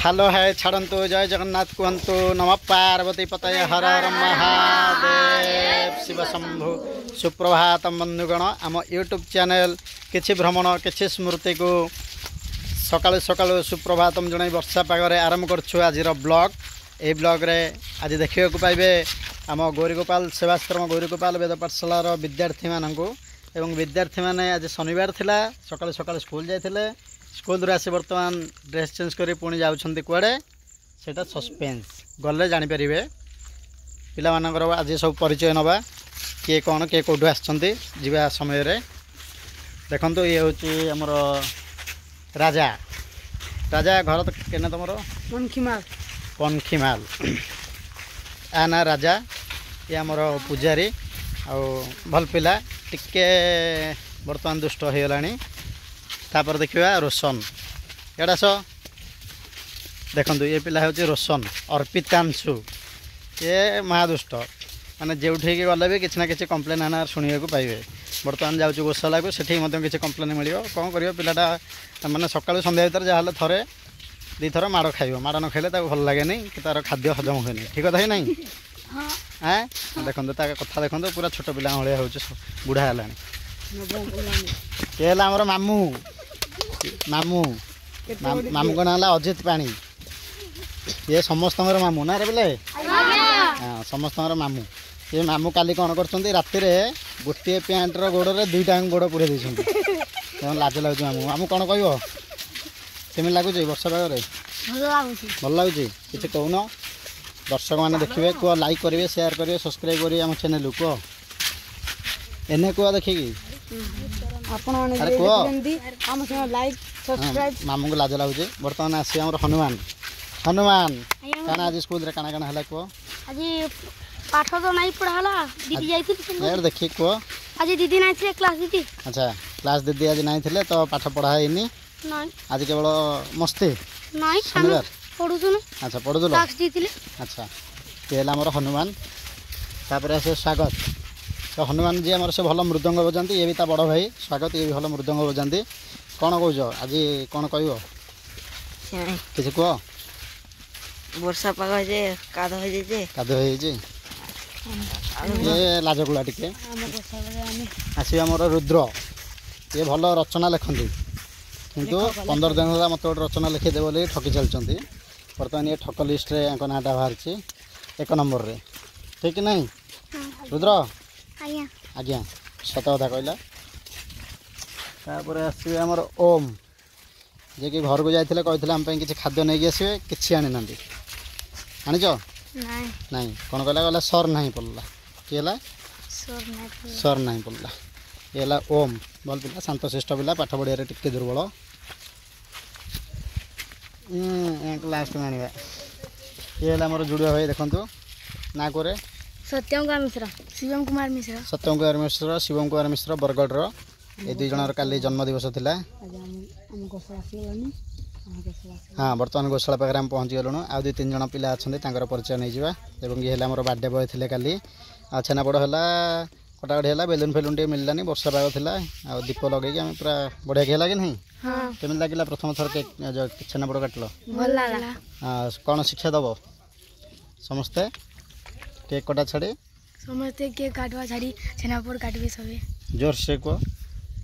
Hello है छड़ंतु जय जगन्नाथ कहतु नम पार्वती पतये हर हर महादेव शिव शंभु सुप्रभात बंधुगण आम यूट्यूब चैनल किछि भ्रमण किछि स्मृति को सकाळु सकाळु सुप्रभातम जन वर्षा पागरे आरंभ करछु आजिर ब्लॉग ए ब्लॉग रे आज देखियो को पाइबे आम गौरीगोपाल सेवाश्रम गौरीगोपाल वेद पाठशालार विद्यार्थी माननकु एवं विद्यार्थी माने आज शनिवार थिला सकाळु सकाळु स्कूल जायथिले स्कूल आसी बर्तमान ड्रेस चेंज करी पुणी जाउछन्ती कुआडे सेटा सस्पेंस गले जानि परिबे पिला मानकर आज सब परिचय नबा के कोन के कोडु आछन्ती जिबा समय रे देखंतु ये होची हमर राजा राजा घर तो केना तमरो पनखीमाल आना राजा ये हमर पुजारी आ भल पिला टिके बर्तमान दुष्ट हो गलानी तापर देखिए रोशन एड़ा सो देखु ये पिला हूँ रोशन अर्पितांशु ये महादुष्ट माने जो गले भी किसी ना कि कम्प्लेन आना शुणा पाइबे बर्तमान जाऊँ गोशाला को सेठी किसी कम्प्लेन मिल कौन कर पिलाटा माने सकाळु संध्या भीतर जहाँ थे दी थर माड़ खाइब माड़ न खाइले भल लगे कि तार खाद्य हजम हुए ठीक कथा ही ना हाँ देखो कथा देखो पूरा छोट पिला भाया हूँ बुढ़ा है ये आमर मामू मामू मामू का ना अजित पाणी ये समस्त मामू ना रे बोले हाँ समस्त मामू ये मामू काली कौन कर राति गोटे पैंटर गोड़े दुईटा गोड़ पुरे लाज लगुच मामू मामू कौन कह केमी लगुच वर्षा पागे भल लगुच कि कौन दर्शक मैंने देखिए कह लाइक करेंगे शेयर करेंगे सब्सक्राइब करेंगे आम चैनल कह एने कह देखिए मामू को लाज लगुच बर्तमान आस हनुमान हनुमान काना आज स्कूल रे काना काना हला कह आज पाठ तो नहीं पढ़ाला दीदी जाइथि यार देखि कह आज दीदी नहीं थे क्लास दीदी अच्छा क्लास दीदी आज नहीं थे तो पाठ पढ़ाई नहीं आज केवल मस्ती नहीं शनिवार पढ़ुछु ना अच्छा पढ़ुलो क्लास दीथिले अच्छा ये हमर हनुमान तापर आसे स्वागत तो हनुमान जी आमर से भल मृदंग बजाती ये भी ता बड़ भाई स्वागत ये भी भल मृदंग बजाती कौन कौच आज कौन कह किसी कह वर्षा पाग काद हो ये लाजकुला टिके आसो आमर रुद्र ये भल रचना लिखती किंतु 15 दिन है मत गोटे रचना लिखिदे बोली ठकी चलती बर्तमान ये ठक लिस्ट रे नाटा बाहर 1 नंबर रे ठीक नहीं रुद्र आज्ञा सत कथा कहला तापर आसवे आमर ओम जे कि घर को जाइए कहते आम कि खाद्य नहीं आसवे कि आनी ना आनीच नहीं कौन कहला कहला सर नहीं पड़ला किए सर नहीं पड़ला ये ओम भल पिला शांतशिष्ट पिला पाठ पढ़िया टिके दुर्बल लास्ट में आने ये आम जुड़िया भाई देखु ना कोरे सत्यम कुमार मिश्र शिवम कुमार मिश्र सत्यम कुमार मिश्र शिवम कुमार मिश्र बरगढ़ ये दुई जनर काली जन्मदिवस थिला हाँ बर्तमान गोशाला पाखे आम पहुँची गलुँ आ 2-3 जन पिला अच्छा परिचय नहीं जावा ये आम बर्थडे बॉय थे काली छेनापोड़ है कटाकटी है बेलून फेलून टे मिललानी वर्षा पाग था आ दीप लगे आम पूरा बढ़िया खेला कि नहीं केमी लगे प्रथम थर छेनापोड़ काटल हाँ कौन शिक्षा दब समस्ते केक कटा छाड़ी समस्ते केक काटवा छाड़ी छेनापोड़ काटबे सबे जोर से कह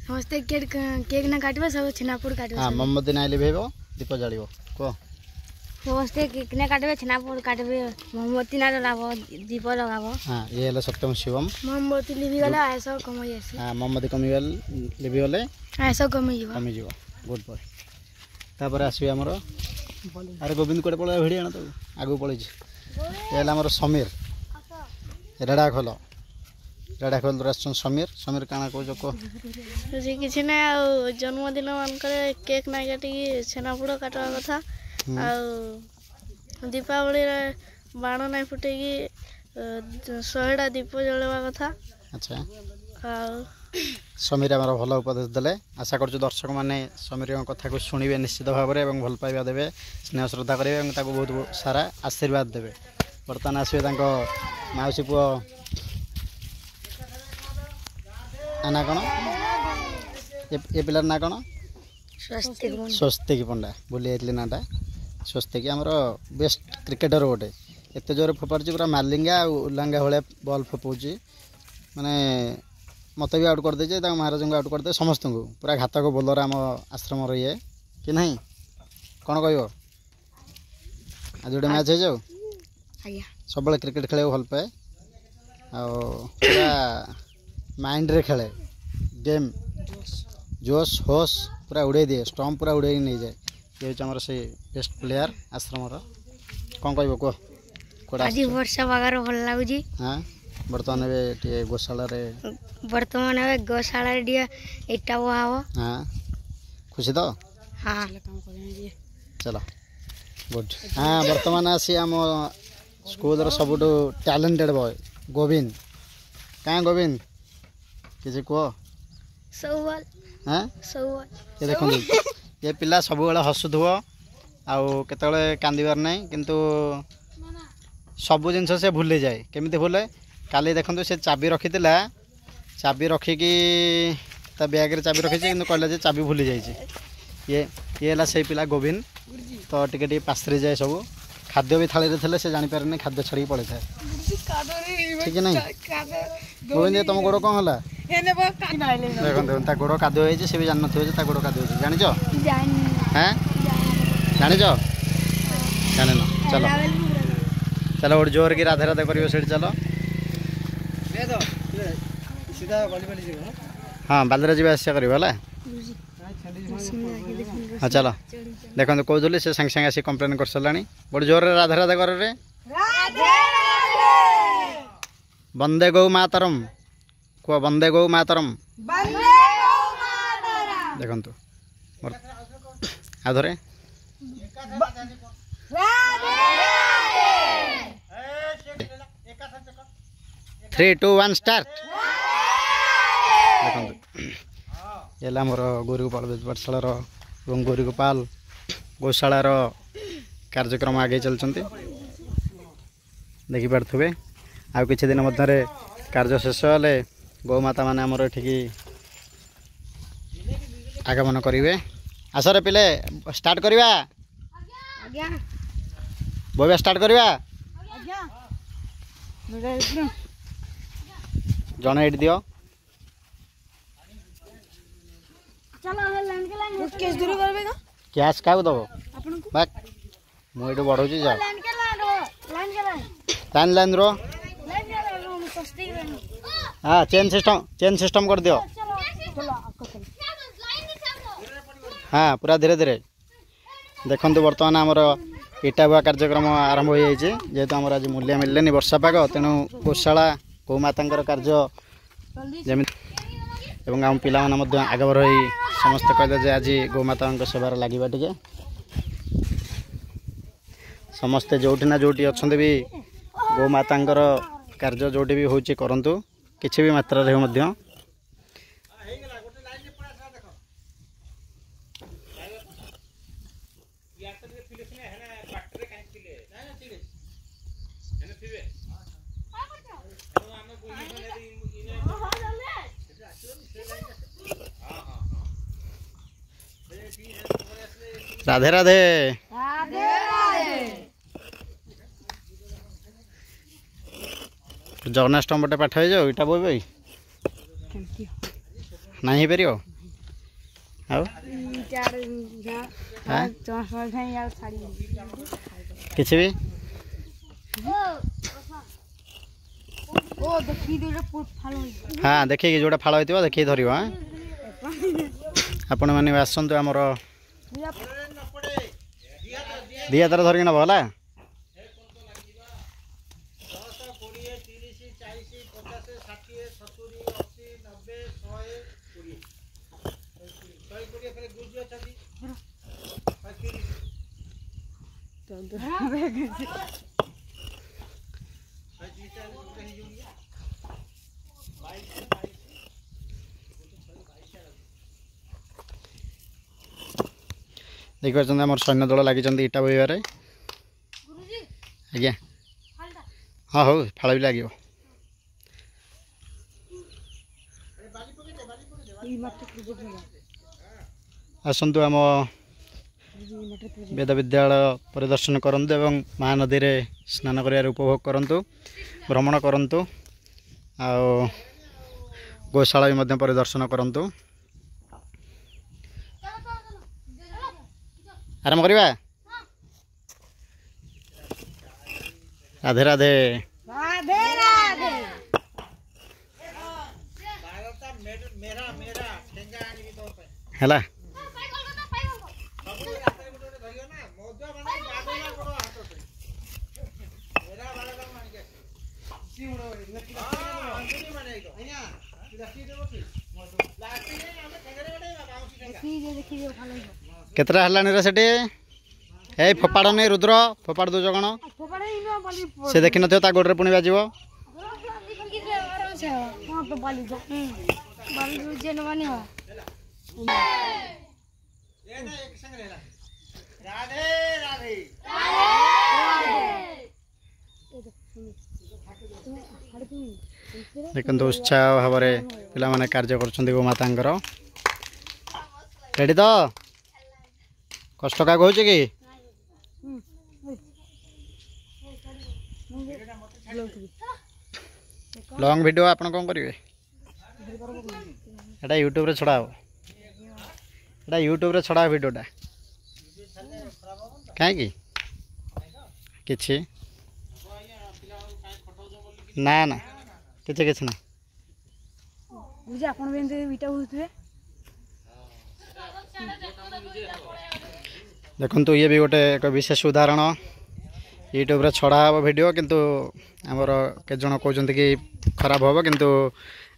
समस्ते केक ना काटबे सब छेनापोड़ काटबे हाँ मोमबत्ती ना लिभेब दीप जालिब कह समस्ते केक ना काटबे छेनापोड़ काटबे मोमबत्ती ना लगाबो दीप लगाबो हाँ ये है सत्यम शिवम मोमबत्ती लिभि गले आयस कमई आसी हाँ मोमबत्ती कमी लिभि गले आयस कमई जीव गुड बॉय तापर आसबे आमर अरे गोविंद कोटे पड़ा भिड़ी आना तो आगू पड़े ये आमर समीर रेढ़ाखोल समीर समीर काना कह किसी ना जन्मदिन मानक केक ना काटिक छेनापोड़ काटवा कथा दीपावली बाण ना फुटे 100टा दीप जलवा कथा अच्छा समीर आम भल उपदेश देले आशा कर दर्शक मैंने समीर कथा को शुणे निश्चित भाव में भल पाइबा देवे स्नेह श्रद्धा करेंगे बहुत सारा आशीर्वाद देवे बर्तमान आसवे मौसी पुओ ना कौन ये पिलार ना कौन स्वस्तिक पंडा बोली जाइए नाटा ସ୍ୱସ୍ତିକି ଆମର ବେଷ୍ଟ କ୍ରିକେଟର ଗୋଟେ ଏତେ ଜୋରରେ ଫୋପାଡ଼ୁଛି ପୁରା ମାଲିଙ୍ଗା ଆଉ ଉଲାଙ୍ଗା ଭଳିଆ ବଲ୍ ଫୋପାଉଛି ମାନେ ମୋତେ ବି ଆଉଟ୍ କରିଦେଇଛି ତାଙ୍କ ମହାରାଜଙ୍କୁ ଆଉଟ୍ କରିଦେ ସମସ୍ତଙ୍କୁ ପୁରା ଘାତକ ବୋଲର ଆମ ଆଶ୍ରମର ଇଏ କି ନାହିଁ କ'ଣ କହିବ ଆଜି ଗୋଟେ ମ୍ୟାଚ୍ ହେଇଯାଉ ସବୁବେଳେ କ୍ରିକେଟ ଖେଳିବାକୁ ଭଲ ପାଏ ଆଉ ପୁରା ମାଇଣ୍ଡରେ ଖେଳେ ଗେମ୍ ଜୋସ୍ ହୋସ୍ ପୁରା ଉଡ଼େଇ ଦିଏ ଷ୍ଟମ୍ପ ପୁରା ଉଡ଼େଇକି ନେଇଯାଏ ଇଏ ହେଉଛି ଆମର ସେଇ ବେଷ୍ଟ ପ୍ଲେୟାର ଆଶ୍ରମର କ'ଣ କହିବ କୁହ ଆଜି ବର୍ଷା ପାଗରେ ଭଲ ଲାଗୁଛି ହଁ ବର୍ତ୍ତମାନ ଏବେ ଟିକେ ଗୋଶାଳାରେ ବର୍ତ୍ତମାନ ଏବେ ଗୋଶାଳାରେ ଟିକେ ଇଟା ବୁହା ହବ ହଁ ଖୁସି ତ ହଁ ଚାଲ ଗୁଡ୍ ହଁ ବର୍ତ୍ତମାନ ଆସି ଆମ ସ୍କୁଲର ସବୁଠୁ ଟ୍ୟାଲେଣ୍ଟେଡ୍ ବୟ ଗୋବିନ୍ଦ କାଁ ଗୋବିନ୍ଦ କିଛି କୁହ ସବୁବେଳେ ହଁ ସବୁବେଳେ ଏ ଦେଖନ୍ତୁ ଏ ପିଲା ସବୁବେଳେ ହସୁଥିବ ଆଉ କେତେବେଳେ କାନ୍ଦିବାର ନାହିଁ କିନ୍ତୁ ସବୁ ଜିନିଷ ସେ ଭୁଲିଯାଏ କେମିତି ଭୁଲେ କାଲି ଦେଖନ୍ତୁ ସେ ଚାବି ରଖିଥିଲା ଚାବି ରଖିକି ତା ବ୍ୟାଗ୍ରେ ଚାବି ରଖିଛି କିନ୍ତୁ କହିଲା ଯେ ଚାବି ଭୁଲି ଯାଇଛି ଇଏ ହେଲା ସେଇ ପିଲା ଗୋବିନ୍ଦ ତ ଟିକେ ଟିକେ ପାଶ୍ରି ଯାଏ ସବୁ ଖାଦ୍ୟ ବି ଥାଳିରେ ଥିଲେ ସେ ଜାଣିପାରେନି ଖାଦ୍ୟ ଛାଡ଼ିକି ପଳେଇଥାଏ ଠିକ ନାହିଁ ଗୋବିନ୍ଦ ତମ ଗୋଡ଼ କ'ଣ ହେଲା ଦେଖନ୍ତୁ ତା ଗୋଡ଼ କାଦୁଅ ହେଇଛି ସେ ବି ଜାଣିନଥିବ ଯେ ତା ଗୋଡ଼ କାଦୁଅ ହେଇଛି ଜାଣିଛ হ্যাঁ জানিছ জানিন চলো চলো ওর জোর কি রাধে রাধে করিব সেটি চলো হ্যাঁ বালিরে যা আসা করিব হল হ্যাঁ চলো দেখুন কৌলি সে সাଙ୍ଗে সাଙ୍ଗে আসি কমপ্লেন করে সারা বড় জোরে রাধে রাধে করে রে বন্দে গৌ মাতরম কুহ বন্দে গৌ মাতরম দেখুন আধরে 3 2 1 स्टार्ट देखो ये आमर गोरीगोपाल पाठशाला और गोरीगोपाल गौशालार कार्यक्रम आगे चलते देखिपे आ कि दिन मध्य कार्य शेष हेले गौमाता मैंने आमर ये आगमन करेंगे आसरे पिले स्टार्ट करवा बोबा स्टार्ट करवा जन एट दियो कैश क्या दब बाक मुझे बढ़ाऊँ जाओ लाइन लाइन रो हाँ चेन सिस्टम कर दियो हाँ पूरा धीरे धीरे देखो बर्तमान आमर इटा बुआ कार्यक्रम आरंभ हो जाए जेहेतु आम आज मूल्य मिलने वर्षा पाग तेणु गौशाला गौमाता कार्य जमी एवं आम पिला आगभर हो समस्त कहले जे आज गौमाता सेवार लगे टे समस्ते जोटी ना जोटी अच्छा भी गौमाता कार्य जोटी भी हो करूँ किसी भी मात्रा रे मध्य राधे राधे जगन्नाष्टम बटे पाठ हो जाओ इटा बोई बोई नहीं हो पार किसी भी हाँ देखिए जोटा फाड़ होता देखिए धर हाँ आपण मैंने आसतु आमर दी हाथ धरिक नब है देखिए आम सैन्य दल लगी इटा बोईबार आज्ञा हाँ हो फाड़ भी लगे आसतु आम वेद विद्यालय परिदर्शन करंतु एवं महानदी रे स्नान करियार उपभोग करंतु भ्रमण करंतु आ गोशाला भी मध्य परिदर्शन करंतु। आरंभ करिबा। राधे राधे। राधे राधे। हैला केतरा हलानी रे सेठी ए फोपाड़ नहीं रुद्र फोपाड़ दो जगण से देखि नथियो ता गोडरे पुणी बाजिबो देखते उत्साह भाव पिला माने कार्य कर गोमाता रेडी तो कष्ट क्या कहूँ कि लॉन्ग वीडियो आपन कौन करेंगे एटा यूट्यूब रे छड़ा एटा यूट्यूब रे छड़ा वीडियोटा कहीं किछि ना ना किछि किछि ना बुझे आपन बेंदे बीटा होतवे देखंतु ये भी गोटे एक विशेष उदाहरण यूट्यूब रे छड़ा हम वीडियो किंतु आमर के जन कहते कि खराब हम किंतु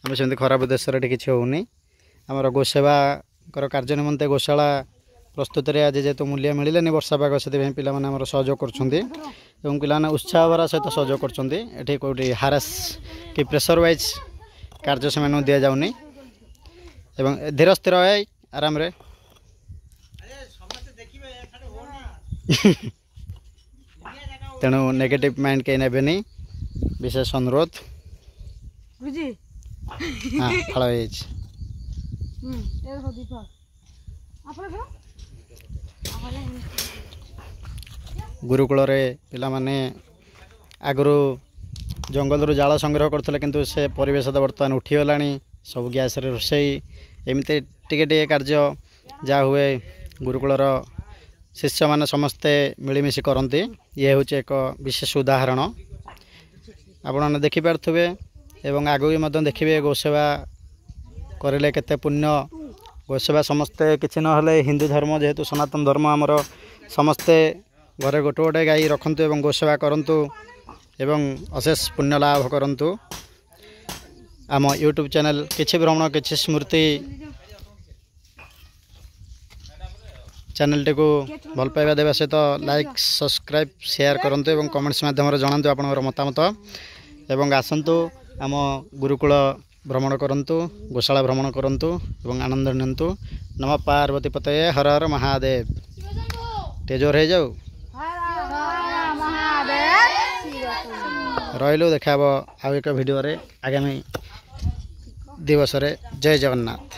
आम सेमती खराब उद्देश्य किसी होनी आमर गोसेवा कार्य निमंते गोशाला प्रस्तुत आज जेहेतु मूल्य मिलने वर्षा पाग से पिला माने सहयोग कर पिला उत्साह भरा सहित सहयोग कर कौटी हारेस कि प्रेसर वाइज कार्य से दि जाऊनी धीर स्थिर आराम रे तेणु नेगेटिव माइंड कहीं नेबेनी विशेष अनुरोध हाँ फल गुरुकुल पिला माने आगु जंगल जाल संग्रह करते किंतु से परिवेश बर्तमान उठीगला सब गैस रोषे एमती टे कार्य जहाँ हुए गुरुकुलर शिष्य माने समस्ते मिलमिशि करती ये हूँ एक विशेष उदाहरण आपने देखिपे एवं आगु भी देखिए गोसेवा करें केते पुण्य गोसेवा समस्ते किसी ना हिंदू धर्म जेहेतु सनातन धर्म आमर समस्ते घरे गोटे गोटे गाई रखंतु एवं गोसेवा करंतु एवं अशेष पुण्य लाभ करंतु आम यूट्यूब चैनल किछि भ्रमण किछि स्मृति चैनल टी को भल पाइबा देवा सहित लाइक सब्सक्राइब शेयर करंतु एवं कमेंट्स माध्यम जनातु आपनकर मतामत एवं आसंतु आम गुरुकुल भ्रमण करंतु गोशाला भ्रमण करंतु एवं आनंद नियंतु। नम पार्वती पतये हर हर महादेव तेजोर हो जाऊ रही देखा आउ एक वीडियो रे आगामी दिवस रे जय जगन्नाथ।